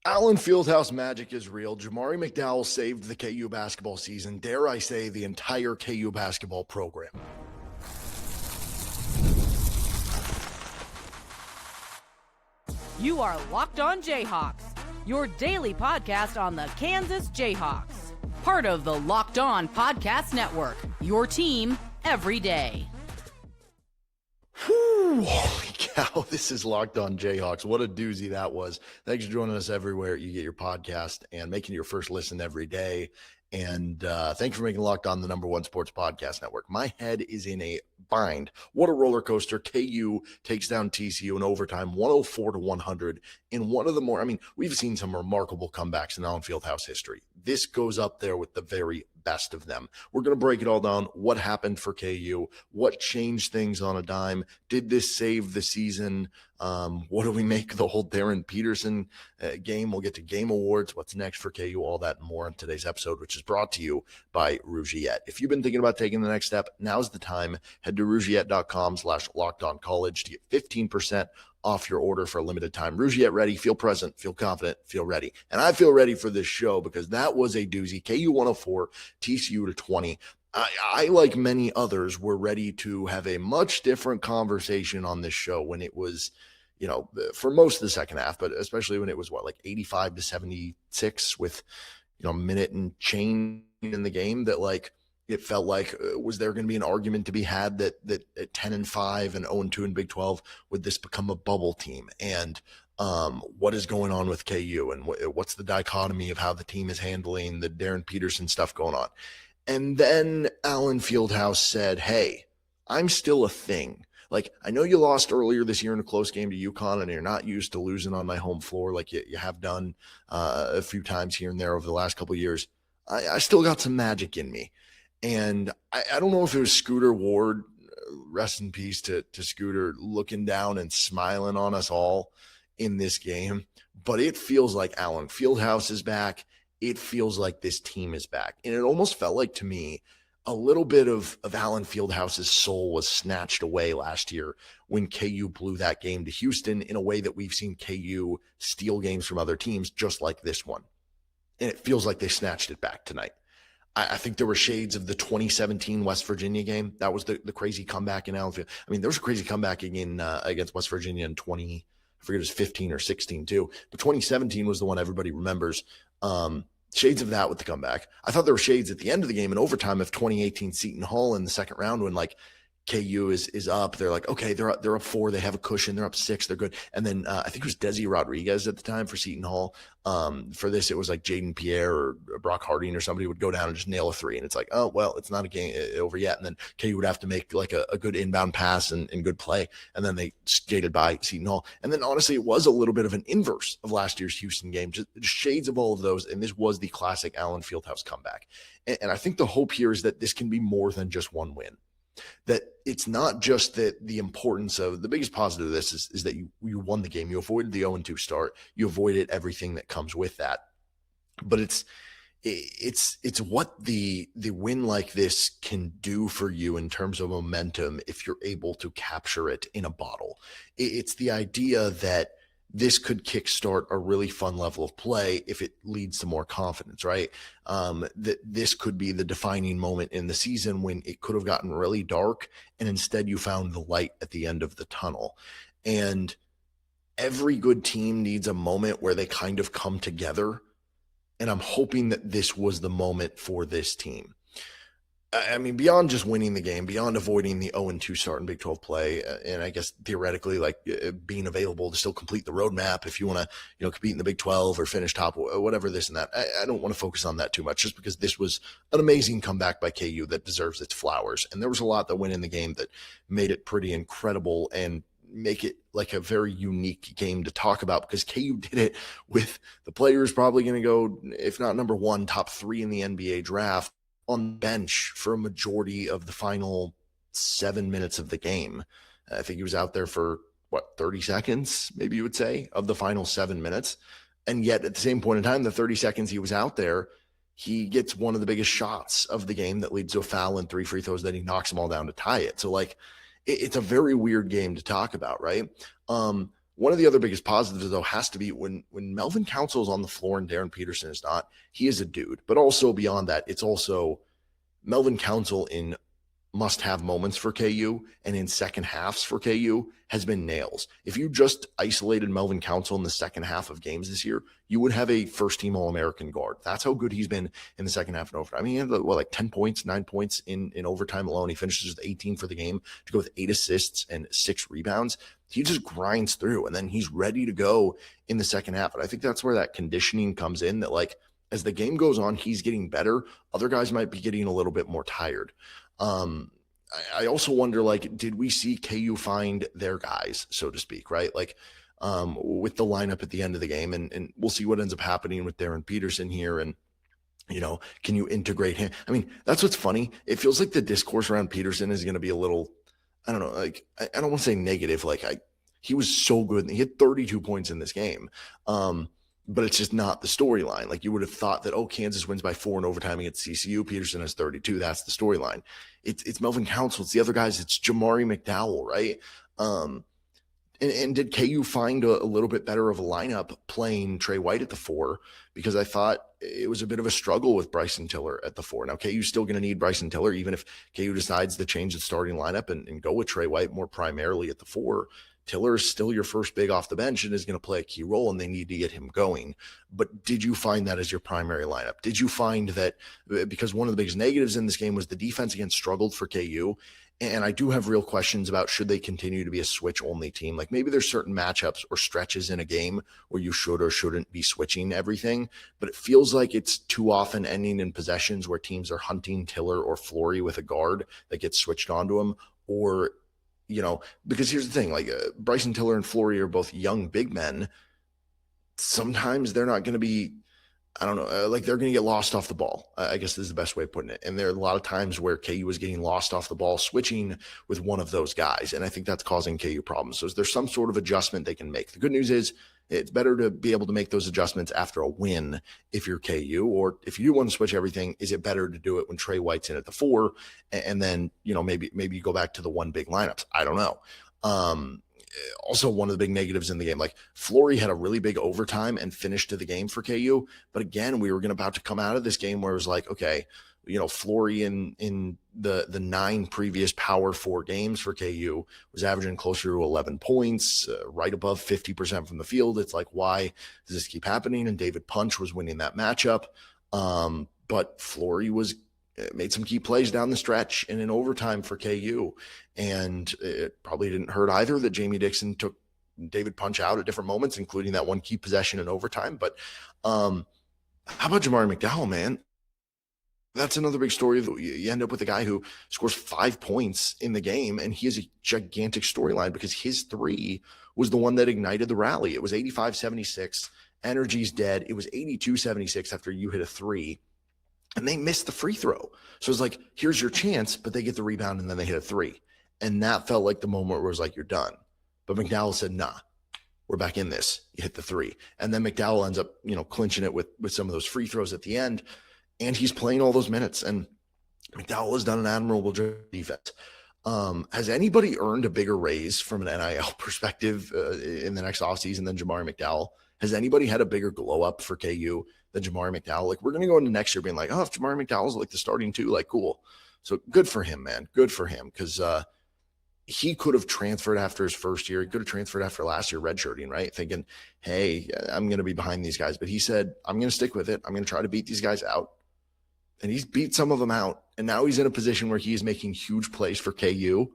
Allen Fieldhouse magic is real. Jamari McDowell saved the KU basketball season. Dare I say the entire KU basketball program. You are Locked On Jayhawks, your daily podcast on the Kansas Jayhawks. Part of the Locked On Podcast Network, your team every day. Whew, holy cow, this is Locked On Jayhawks. What a doozy that was. Thanks for joining us everywhere you get your podcast and making your first listen every day. And thanks for making Locked On the #1 sports podcast network. My head is in a bind. What a roller coaster. KU takes down TCU in overtime, 104-100 in one of the more, we've seen some remarkable comebacks in Allen Fieldhouse history. This goes up there with the very best of them. We're going to break it all down. What happened for KU? What changed things on a dime? Did this save the season? What do we make of the whole Darren Peterson game? We'll get to game awards. What's next for KU? All that and more in today's episode, which is brought to you by Rougiette. If you've been thinking about taking the next step, now's the time. Head to rougiette.com/lockedoncollege to get 15% off your order for a limited time. Rougiette ready, feel present, feel confident, feel ready. And I feel ready for this show because that was a doozy. KU 104, TCU 20. I, like many others, were ready to have a much different conversation on this show when it was, for most of the second half, but especially when it was 85-76 with, a minute and change in the game that it felt like, was there going to be an argument to be had that at 10-5 and 0-2 in Big 12, would this become a bubble team? And what is going on with KU and what's the dichotomy of how the team is handling the Darren Peterson stuff going on? And then Allen Fieldhouse said, hey, I'm still a thing. I know you lost earlier this year in a close game to UConn, and you're not used to losing on my home floor like you have done a few times here and there over the last couple of years. I still got some magic in me. And I don't know if it was Scooter Ward, rest in peace to Scooter, looking down and smiling on us all in this game, but it feels like Allen Fieldhouse is back. It feels like this team is back. And it almost felt like, to me, a little bit of Allen Fieldhouse's soul was snatched away last year when KU blew that game to Houston in a way that we've seen KU steal games from other teams, just like this one. And it feels like they snatched it back tonight. I think there were shades of the 2017 West Virginia game. That was the crazy comeback in Allen Field. There was a crazy comeback against West Virginia in I forget it was 15 or 16 too. But 2017 was the one everybody remembers. Shades of that with the comeback. I thought there were shades at the end of the game in overtime of 2018 Seton Hall in the second round when KU is up. They're like, okay, they're up 4. They have a cushion. They're up 6. They're good. And then I think it was Desi Rodriguez at the time for Seton Hall. For this, it was like Jaden Pierre or Brock Harding or somebody would go down and just nail a 3. And it's like, oh, well, it's not a game over yet. And then KU would have to make a good inbound pass and good play. And then they skated by Seton Hall. And then honestly, it was a little bit of an inverse of last year's Houston game, just shades of all of those. And this was the classic Allen Fieldhouse comeback. And I think the hope here is that this can be more than just one win. That it's not just that the importance of the biggest positive of this is that you won the game. You avoided the 0-2 start. You avoided everything that comes with that. But it's what the win like this can do for you in terms of momentum if you're able to capture it in a bottle. It's the idea that this could kickstart a really fun level of play if it leads to more confidence, right? That this could be the defining moment in the season when it could have gotten really dark and instead you found the light at the end of the tunnel. And every good team needs a moment where they kind of come together. And I'm hoping that this was the moment for this team. Beyond just winning the game, beyond avoiding the 0-2 start in Big 12 play, and I guess theoretically, being available to still complete the roadmap if you want to, compete in the Big 12 or finish top, whatever this and that. I don't want to focus on that too much, just because this was an amazing comeback by KU that deserves its flowers. And there was a lot that went in the game that made it pretty incredible and make it like a very unique game to talk about, because KU did it with the players probably going to go, if not number 1, top 3 in the NBA draft, on bench for a majority of the final 7 minutes of the game. I think he was out there for 30 seconds, maybe you would say, of the final 7 minutes. And yet at the same point in time, the 30 seconds he was out there, he gets one of the biggest shots of the game that leads to a foul and 3 free throws. Then he knocks them all down to tie it. So it's a very weird game to talk about, right? One of the other biggest positives, though, has to be when Melvin Council is on the floor and Darren Peterson is not, he is a dude. But also beyond that, it's also Melvin Council in must-have moments for KU and in second halves for KU has been nails. If you just isolated Melvin Council in the second half of games this year, you would have a first-team All-American guard. That's how good he's been in the second half and overtime. I mean, he had, like 10 points, 9 points in overtime alone. He finishes with 18 for the game to go with 8 assists and 6 rebounds. He just grinds through, and then he's ready to go in the second half. And I think that's where that conditioning comes in, that like as the game goes on, he's getting better. Other guys might be getting a little bit more tired. I also wonder, like, did we see KU find their guys, so to speak, right? Like, with the lineup at the end of the game, and we'll see what ends up happening with Darren Peterson here. And, you know, can you integrate him? I mean, that's what's funny. It feels like the discourse around Peterson is going to be a little, I don't know, like, I don't want to say negative. Like, he was so good. He had 32 points in this game. But it's just not the storyline. Like, you would have thought that, oh, Kansas wins by 4 in overtime against TCU. Peterson has 32. That's the storyline. It's Melvin Council. It's the other guys. It's Jamari McDowell, right? And did KU find a little bit better of a lineup playing Trey White at the 4? Because I thought it was a bit of a struggle with Bryson Tiller at the 4. Now, KU's still going to need Bryson Tiller, even if KU decides to change the starting lineup and go with Trey White more primarily at the 4. Tiller is still your first big off the bench and is going to play a key role, and they need to get him going. But did you find that as your primary lineup? Did you find that, because one of the biggest negatives in this game was the defense again struggled for KU, and I do have real questions about should they continue to be a switch-only team? Like, maybe there's certain matchups or stretches in a game where you should or shouldn't be switching everything, but it feels like it's too often ending in possessions where teams are hunting Tiller or Flory with a guard that gets switched onto him, or because here's the thing, like Bryson Tiller and Flory are both young big men. Sometimes they're not going to be, I don't know, like they're going to get lost off the ball. I guess this is the best way of putting it. And there are a lot of times where KU was getting lost off the ball, switching with one of those guys. And I think that's causing KU problems. So is there some sort of adjustment they can make? The good news is it's better to be able to make those adjustments after a win if you're KU, or if you do want to switch everything, is it better to do it when Trey White's in at the 4 and then, maybe you go back to the one big lineups? I don't know. Also, one of the big negatives in the game, like Flory had a really big overtime and finish to the game for KU. But again, we were about to come out of this game where it was like, okay, Flory in the 9 previous Power 4 games for KU was averaging closer to 11 points, right above 50% from the field. It's like, why does this keep happening? And David Punch was winning that matchup. But Flory made some key plays down the stretch and in overtime for KU. And it probably didn't hurt either that Jamie Dixon took David Punch out at different moments, including that one key possession in overtime. But how about Jamari McDowell, man? That's another big story. You end up with a guy who scores 5 points in the game, and he has a gigantic storyline because his 3 was the one that ignited the rally. It was 85-76. Energy's dead. It was 82-76 after you hit a 3, and they missed the free throw. So it's like, here's your chance, but they get the rebound, and then they hit a 3. And that felt like the moment where it was like, you're done. But McDowell said, nah, we're back in this. You hit the 3. And then McDowell ends up, clinching it with some of those free throws at the end. And he's playing all those minutes. And McDowell has done an admirable defense. Has anybody earned a bigger raise from an NIL perspective in the next offseason than Jamari McDowell? Has anybody had a bigger glow up for KU than Jamari McDowell? Like, we're going to go into next year being like, oh, if Jamari McDowell's like the starting 2, like, cool. So good for him, man. Good for him. Because he could have transferred after his first year. He could have transferred after last year, redshirting, right? Thinking, hey, I'm going to be behind these guys. But he said, I'm going to stick with it. I'm going to try to beat these guys out. And he's beat some of them out. And now he's in a position where he is making huge plays for KU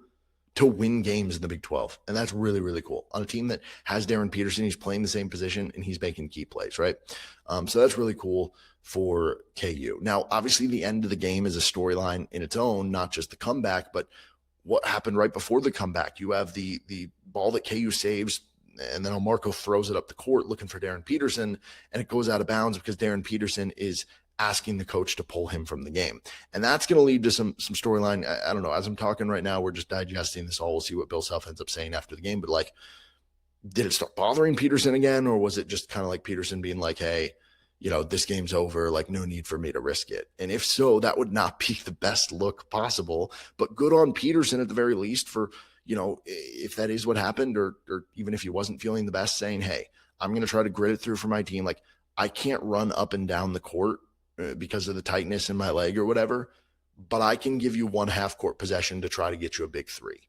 to win games in the Big 12. And that's really, really cool. On a team that has Darren Peterson, he's playing the same position and he's making key plays, right? So that's really cool for KU. Now, obviously, the end of the game is a storyline in its own, not just the comeback, but what happened right before the comeback. You have the ball that KU saves, and then Marco throws it up the court looking for Darren Peterson, and it goes out of bounds because Darren Peterson is asking the coach to pull him from the game. And that's going to lead to some storyline. I don't know. As I'm talking right now, we're just digesting this all. We'll see what Bill Self ends up saying after the game. But like, did it start bothering Peterson again? Or was it just kind of like Peterson being like, hey, this game's over, like no need for me to risk it. And if so, that would not be the best look possible, but good on Peterson at the very least for, if that is what happened, or even if he wasn't feeling the best, saying, hey, I'm going to try to grit it through for my team. Like, I can't run up and down the court because of the tightness in my leg or whatever, but I can give you one half court possession to try to get you a big three.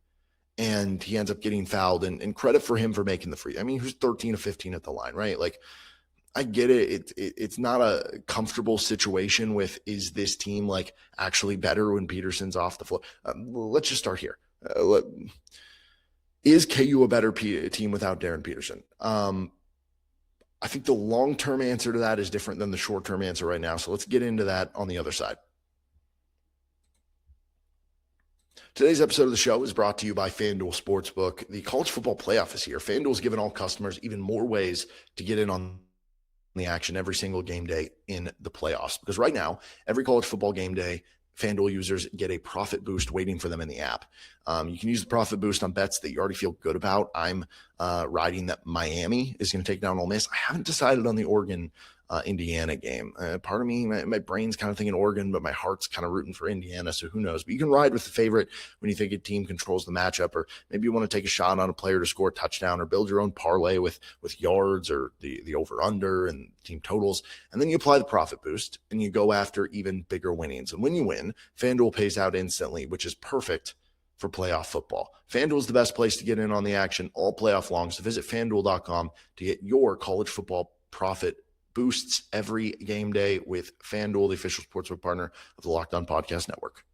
And he ends up getting fouled, and credit for him for making the free. I mean, he was 13 of 15 at the line, right? Like, I get it. It's not a comfortable situation with, is this team like actually better when Peterson's off the floor? Let's just start here. Is KU a better team without Darren Peterson? I think the long-term answer to that is different than the short-term answer right now. So let's get into that on the other side. Today's episode of the show is brought to you by FanDuel Sportsbook. The college football playoff is here. FanDuel's given all customers even more ways to get in on the action every single game day in the playoffs. Because right now, every college football game day, FanDuel users get a profit boost waiting for them in the app. You can use the profit boost on bets that you already feel good about. I'm riding that Miami is going to take down Ole Miss. I haven't decided on the Oregon Indiana game. Part of me, my brain's kind of thinking Oregon, but my heart's kind of rooting for Indiana. So who knows? But you can ride with the favorite when you think a team controls the matchup, or maybe you want to take a shot on a player to score a touchdown, or build your own parlay with yards or the over under and team totals. And then you apply the profit boost and you go after even bigger winnings. And when you win, FanDuel pays out instantly, which is perfect for playoff football. FanDuel is the best place to get in on the action all playoff long. So visit FanDuel.com to get your college football profit boosts every game day with FanDuel, the official sportsbook partner of the Locked On Podcast Network.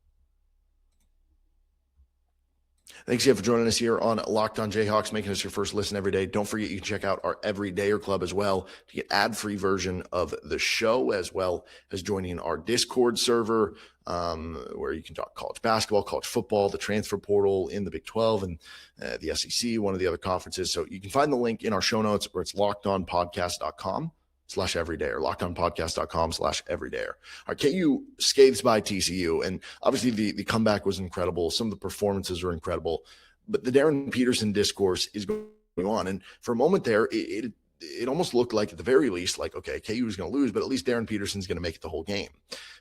Thanks again for joining us here on Locked On Jayhawks, making us your first listen every day. Don't forget you can check out our Everydayer Club as well to get ad-free version of the show, as well as joining our Discord server, where you can talk college basketball, college football, the transfer portal in the Big 12 and the SEC, one of the other conferences. So you can find the link in our show notes, where it's lockedonpodcast.com/everyday or lockedonpodcast.com/everyday. Our KU scathes by TCU, and obviously the comeback was incredible. Some of the performances were incredible, but the Darren Peterson discourse is going on. And for a moment there, it almost looked like, at the very least, like, okay, KU is going to lose, but at least Darren Peterson's going to make it the whole game.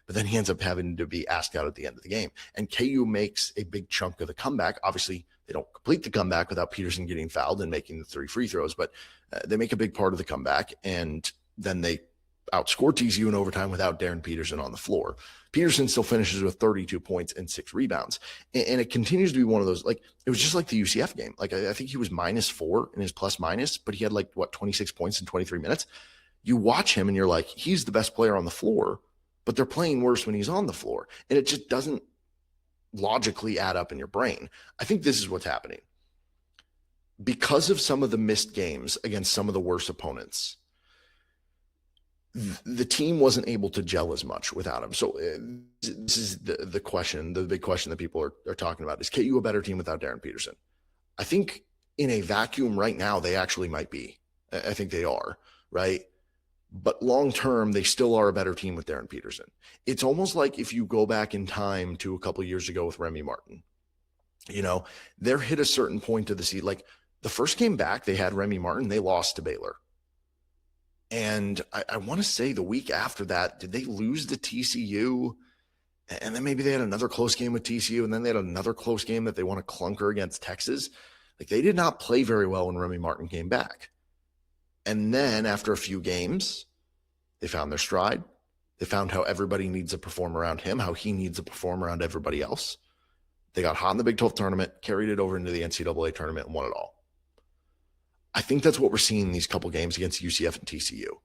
But then he ends up having to be asked out at the end of the game. And KU makes a big chunk of the comeback. Obviously, they don't complete the comeback without Peterson getting fouled and making the 3 free throws, but they make a big part of the comeback. And then they outscore TCU in overtime without Darren Peterson on the floor. Peterson still finishes with 32 points and 6 rebounds. And it continues to be one of those, like, it was just like the UCF game. Like, I think he was -4 in his plus minus, but he had 26 points in 23 minutes. You watch him and you're like, he's the best player on the floor, but they're playing worse when he's on the floor. And it just doesn't logically add up in your brain. I think this is what's happening. Because of some of the missed games against some of the worst opponents, the team wasn't able to gel as much without him. So this is the question, the big question that people are talking about. Is KU a better team without Darren Peterson? I think in a vacuum right now, they actually might be. I think they are, right? But long-term, they still are a better team with Darren Peterson. It's almost like if you go back in time to a couple of years ago with Remy Martin. They're hit a certain point of the season. Like, the first game back, they had Remy Martin, they lost to Baylor. And I want to say the week after that, did they lose to TCU? And then maybe they had another close game with TCU, and then they had another close game that they won a clunker against Texas. Like, they did not play very well when Remy Martin came back. And then after a few games, they found their stride. They found how everybody needs to perform around him, how he needs to perform around everybody else. They got hot in the Big 12 tournament, carried it over into the NCAA tournament, and won it all. I think that's what we're seeing in these couple games against UCF and TCU.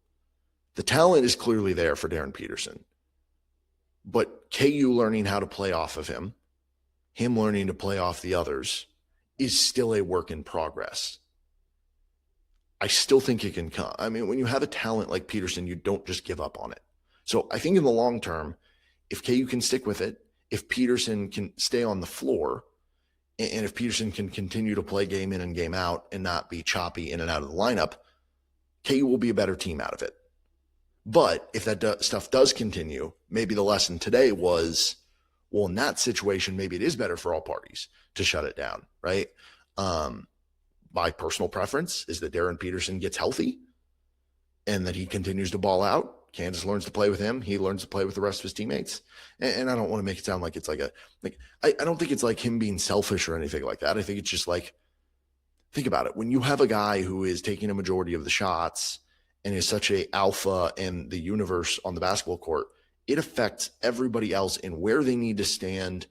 The talent is clearly there for Darren Peterson, but KU learning how to play off of him learning to play off the others, is still a work in progress. I still think it can come. I mean, when you have a talent like Peterson, you don't just give up on it. So I think in the long term, if KU can stick with it, if Peterson can stay on the floor, and if Peterson can continue to play game in and game out and not be choppy in and out of the lineup, KU will be a better team out of it. But if that stuff does continue, maybe the lesson today was, well, in that situation, maybe it is better for all parties to shut it down, right? My personal preference is that Darren Peterson gets healthy and that he continues to ball out. Kansas learns to play with him. He learns to play with the rest of his teammates. And I don't want to make it sound like it's like I don't think it's like him being selfish or anything like that. I think it's just like, think about it. When you have a guy who is taking a majority of the shots and is such a alpha in the universe on the basketball court, it affects everybody else in where they need to stand,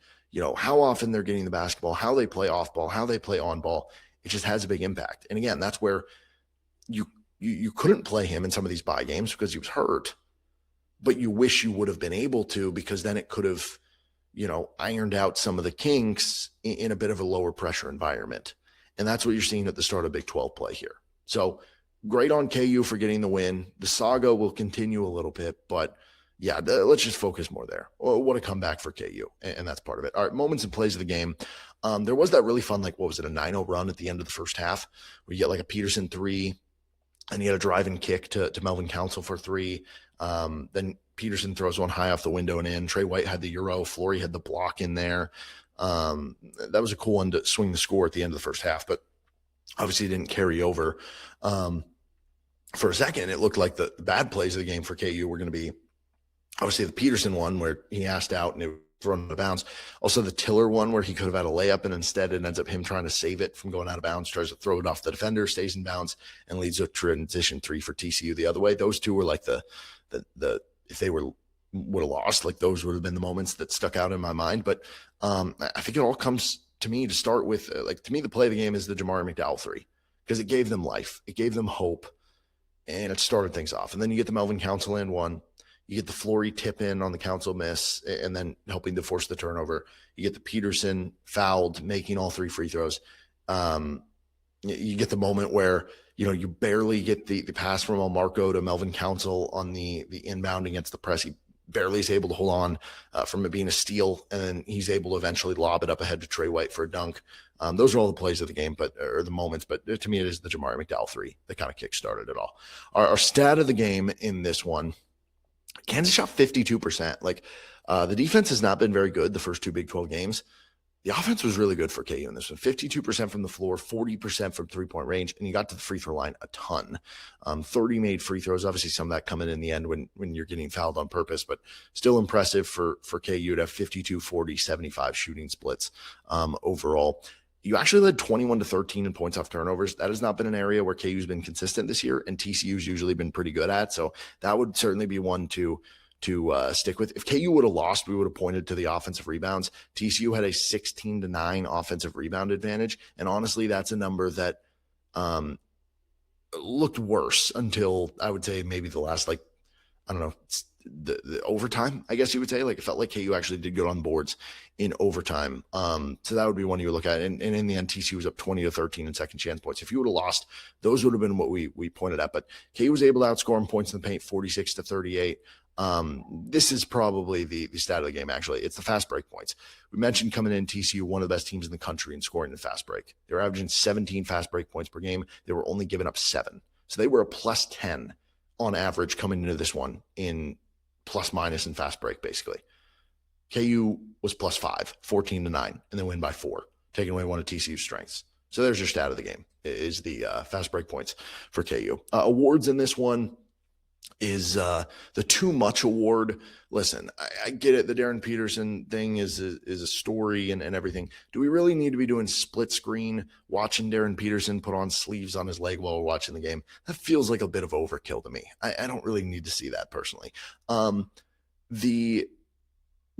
how often they're getting the basketball, how they play off ball, how they play on ball. It just has a big impact. And again, that's where you couldn't play him in some of these bye games because he was hurt, but you wish you would have been able to, because then it could have, ironed out some of the kinks in a bit of a lower pressure environment. And that's what you're seeing at the start of Big 12 play here. So great on KU for getting the win. The saga will continue a little bit, but yeah, let's just focus more there. What a comeback for KU, and that's part of it. All right, moments and plays of the game. There was that really fun, a 9-0 run at the end of the first half where you get a Peterson 3, and he had a driving kick to Melvin Council for 3. Then Peterson throws one high off the window and in. Trey White had the Euro. Flory had the block in there. That was a cool one to swing the score at the end of the first half, but obviously it didn't carry over. For a second, it looked like the bad plays of the game for KU were going to be obviously the Peterson one where he asked out and it was thrown out of bounds. Also the Tiller one where he could have had a layup and instead it ends up him trying to save it from going out of bounds, tries to throw it off the defender, stays in bounds, and leads a transition 3 for TCU the other way. Those two were like the if they would have lost, those would have been the moments that stuck out in my mind. But I think it all comes to me to start with, to me, the play of the game is the Jamari McDowell 3, because it gave them life. It gave them hope, and it started things off. And then you get the Melvin Council and 1. You get the Flory tip in on the Council miss and then helping to force the turnover. You get the Peterson fouled, making all 3 free throws. You get the moment where, you barely get the pass from El Marco to Melvin Council on the inbound against the press. He barely is able to hold on from it being a steal, and then he's able to eventually lob it up ahead to Trey White for a dunk. Those are all the plays of the game, or the moments. But to me, it is the Jamari McDowell 3 that kind of kick-started it all. Our stat of the game in this one, Kansas shot 52%. The defense has not been very good the first 2 Big 12 games. The offense was really good for KU in this one. 52% from the floor, 40% from three-point range, and you got to the free throw line a ton. 30 made free throws. Obviously, some of that coming in the end when you're getting fouled on purpose, but still impressive for KU to have 52, 40, 75 shooting splits overall. You actually led 21-13 in points off turnovers. That has not been an area where KU's been consistent this year, and TCU's usually been pretty good at. So that would certainly be one to stick with. If KU would have lost, we would have pointed to the offensive rebounds. TCU had a 16-9 offensive rebound advantage. And honestly, that's a number that looked worse until I would say maybe the last, the overtime, I guess you would say. It felt like KU actually did good on boards in overtime. So that would be one you would look at. And in the end, TCU was up 20-13 in second chance points. If you would have lost, those would have been what we pointed at. But KU was able to outscore in points in the paint 46-38. This is probably the stat of the game, actually. It's the fast break points. We mentioned coming in TCU, one of the best teams in the country in scoring in fast break. They were averaging 17 fast break points per game. They were only giving up 7. So they were a plus 10 on average coming into this one in plus minus in fast break, basically. KU was plus 5, 14-9, and then win by 4, taking away one of TCU's strengths. So there's your stat of the game, is the fast break points for KU. Awards in this one is the too much award. Listen, I get it. The Darren Peterson thing is a story and everything. Do we really need to be doing split screen, watching Darren Peterson put on sleeves on his leg while we're watching the game? That feels like a bit of overkill to me. I don't really need to see that personally. The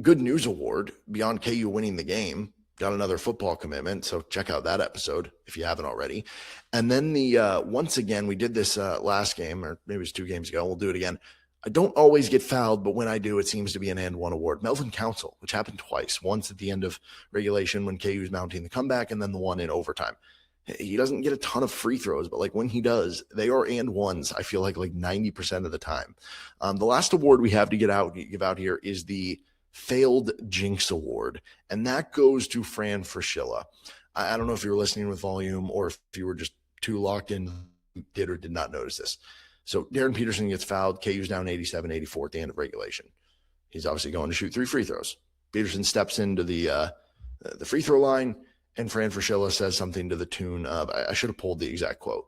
Good News Award, beyond KU winning the game, got another football commitment, so check out that episode if you haven't already. And then the once again, we did this last game, or maybe it was 2 games ago. We'll do it again. I don't always get fouled, but when I do, it seems to be an and one award. Melvin Council, which happened twice, once at the end of regulation when KU was mounting the comeback, and then the one in overtime. He doesn't get a ton of free throws, but when he does, they are and ones, I feel like 90% of the time. The last award we have to give out here is the Failed Jinx Award, and that goes to Fran Fraschilla. I don't know if you were listening with volume or if you were just too locked in, did or did not notice this. So Darren Peterson gets fouled. KU's down 87-84 at the end of regulation. He's obviously going to shoot 3 free throws. Peterson steps into the free throw line, and Fran Fraschilla says something to the tune of, I should have pulled the exact quote.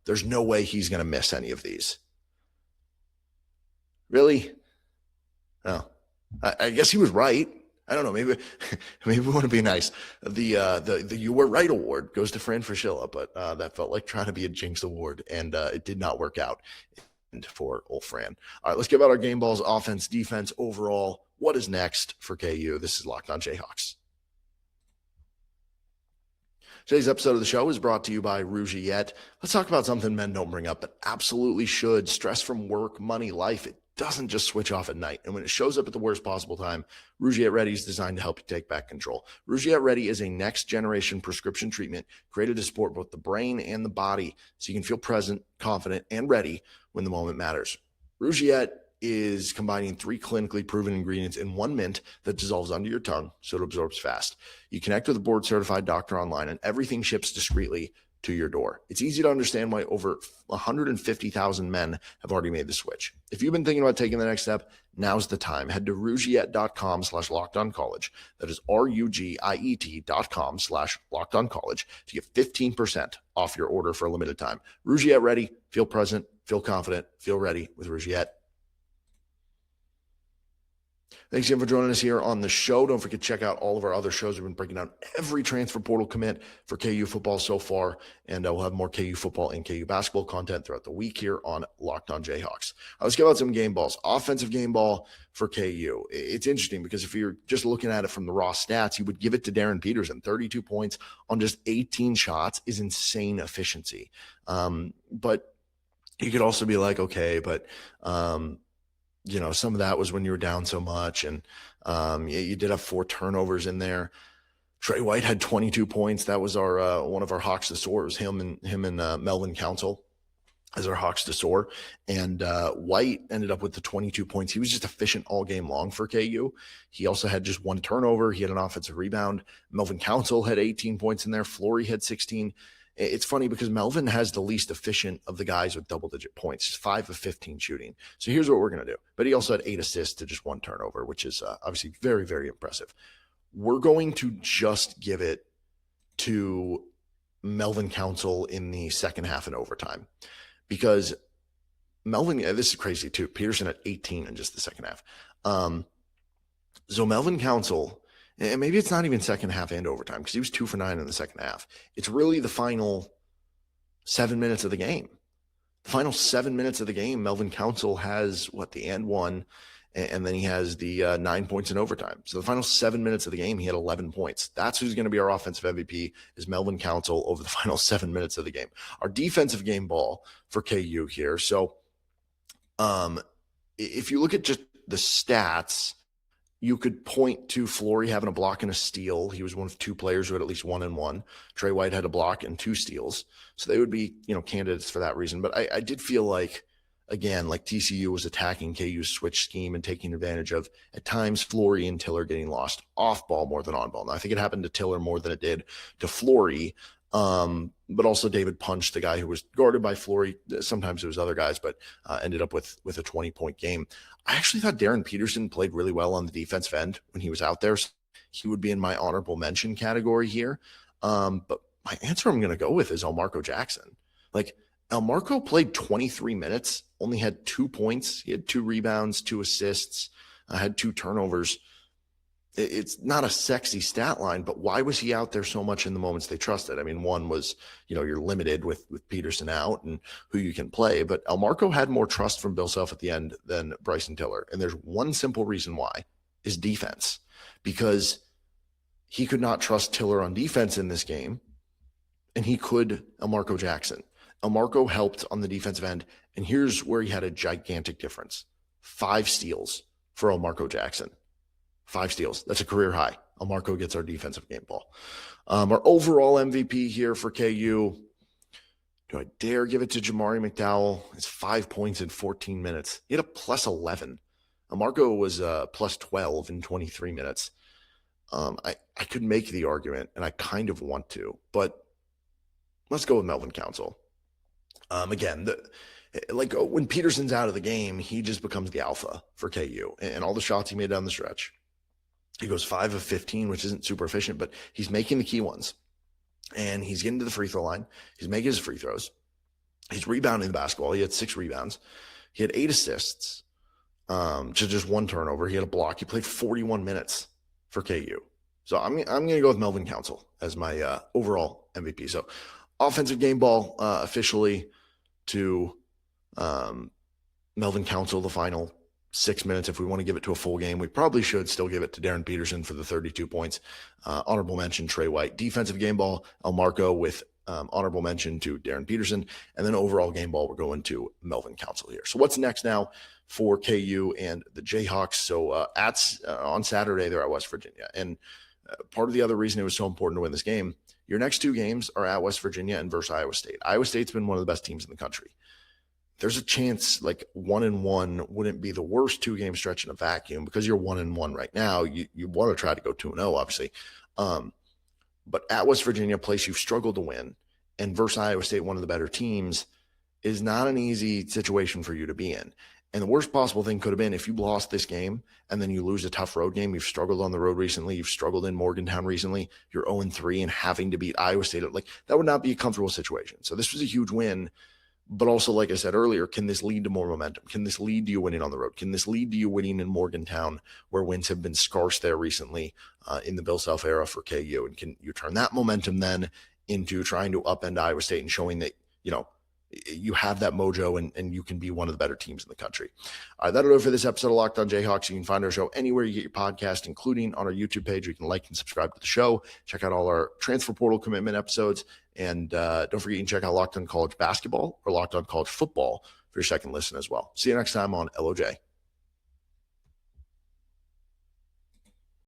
There's no way he's going to miss any of these. Really? Oh, I guess he was right. I don't know. Maybe we want to be nice. The You Were Right award goes to Fran Fraschilla, but that felt like trying to be a jinx award, and it did not work out for old Fran. All right, let's give out our game balls, offense, defense, overall. What is next for KU? This is Locked On Jayhawks. Today's episode of the show is brought to you by Rougiette. Let's talk about something men don't bring up, but absolutely should. Stress from work, money, life. It doesn't just switch off at night. And when it shows up at the worst possible time, Rougiette Ready is designed to help you take back control. Rougiette Ready is a next generation prescription treatment created to support both the brain and the body so you can feel present, confident, and ready when the moment matters. Rougiette is combining 3 clinically proven ingredients in 1 mint that dissolves under your tongue so it absorbs fast. You connect with a board-certified doctor online, and everything ships discreetly to your door. It's easy to understand why over 150,000 men have already made the switch. If you've been thinking about taking the next step, now's the time. Head to rougiette.com/lockedoncollege. That is RUGIET.com/lockedoncollege to get 15% off your order for a limited time. Rougiette Ready. Feel present, feel confident, feel ready with Rougiette. Thanks again for joining us here on the show. Don't forget to check out all of our other shows. We've been breaking down every transfer portal commit for KU football so far, and we'll have more KU football and KU basketball content throughout the week here on Locked On Jayhawks. Let's give out some game balls. Offensive game ball for KU. It's interesting because if you're just looking at it from the raw stats, you would give it to Darryn Peterson. 32 points on just 18 shots is insane efficiency. But you could also be like, okay, but some of that was when you were down so much, and you did have 4 turnovers in there. Trey White had 22 points. That was our one of our Hawks to soar. It was him and Melvin Council as our Hawks to soar. And White ended up with the 22 points. He was just efficient all game long for KU. He also had just 1 turnover. He had an offensive rebound. Melvin Council had 18 points in there. Flory had 16. It's funny because Melvin has the least efficient of the guys with double-digit points. He's 5 of 15 shooting. So here's what we're going to do. But he also had 8 assists to just 1 turnover, which is obviously very, very impressive. We're going to just give it to Melvin Council in the second half and overtime because Melvin, this is crazy too. Peterson at 18 in just the second half. So Melvin Council, and maybe it's not even second half and overtime because he was 2 for 9 in the second half. It's really the final 7 minutes of the game. The final 7 minutes of the game, Melvin Council has the and 1, and then he has the 9 points in overtime. So the final 7 minutes of the game, he had 11 points. That's who's going to be our offensive MVP is Melvin Council over the final 7 minutes of the game. Our defensive game ball for KU here. So if you look at just the stats, you could point to Flory having a block and a steal. He was one of 2 players who had at least 1 and 1. Trey White had a block and 2 steals. So they would be, candidates for that reason. But I did feel like, again, like TCU was attacking KU's switch scheme and taking advantage of, at times, Flory and Tiller getting lost off ball more than on ball. Now, I think it happened to Tiller more than it did to Flory. But also David Punch, the guy who was guarded by Flory. Sometimes it was other guys, but ended up with a 20-point game. I actually thought Darren Peterson played really well on the defensive end when he was out there. So he would be in my honorable mention category here. But my answer I'm going to go with is Elmarko Jackson. Like, Elmarko played 23 minutes, only had 2 points. He had 2 rebounds, 2 assists, had 2 turnovers. It's not a sexy stat line, but why was he out there so much in the moments they trusted? I mean, one was, you're limited with Peterson out and who you can play, but Elmarko had more trust from Bill Self at the end than Bryson Tiller. And there's one simple reason why, is defense, because he could not trust Tiller on defense in this game, and he could Elmarko Jackson. Elmarko helped on the defensive end, and here's where he had a gigantic difference. 5 steals for Elmarko Jackson. 5 steals. That's a career high. Elmarko gets our defensive game ball. Our overall MVP here for KU. Do I dare give it to Jamari McDowell? It's 5 points in 14 minutes. He had a plus 11. Elmarko was plus 12 in 23 minutes. I could make the argument, and I kind of want to, but let's go with Melvin Council. Again, when Peterson's out of the game, he just becomes the alpha for KU, and all the shots he made down the stretch. He goes 5 of 15, which isn't super efficient, but he's making the key ones. And he's getting to the free throw line. He's making his free throws. He's rebounding the basketball. He had 6 rebounds. He had 8 assists. to just one turnover. He had a block. He played 41 minutes for KU. So I'm going to go with Melvin Council as my overall MVP. So offensive game ball officially to Melvin Council, the final 6 minutes. If we want to give it to a full game, we probably should still give it to Darren Peterson for the 32 points. Honorable mention, Trey White. Defensive game ball, El Marco with honorable mention to Darren Peterson. And then overall game ball, we're going to Melvin Council here. So what's next now for KU and the Jayhawks? So on Saturday, they're at West Virginia. And part of the other reason it was so important to win this game, your next two games are at West Virginia and versus Iowa State. Iowa State's been one of the best teams in the country. There's a chance like 1-1 wouldn't be the worst 2-game stretch in a vacuum because you're 1-1 right now. You want to try to go 2-0, obviously. But at West Virginia, a place you've struggled to win, and versus Iowa State, one of the better teams, is not an easy situation for you to be in. And the worst possible thing could have been if you lost this game and then you lose a tough road game. You've struggled on the road recently. You've struggled in Morgantown recently. You're 0-3 and having to beat Iowa State. Like, that would not be a comfortable situation. So this was a huge win. But also, like I said earlier, can this lead to more momentum? Can this lead to you winning on the road? Can this lead to you winning in Morgantown, where wins have been scarce there recently in the Bill Self era for KU? And can you turn that momentum then into trying to upend Iowa State and showing that, you have that mojo and you can be one of the better teams in the country? All right, that'll do it for this episode of Locked On Jayhawks. You can find our show anywhere you get your podcast, including on our YouTube page. You can like and subscribe to the show. Check out all our transfer portal commitment episodes. And don't forget, you can check out Locked On College Basketball or Locked On College Football for your second listen as well. See you next time on LOJ.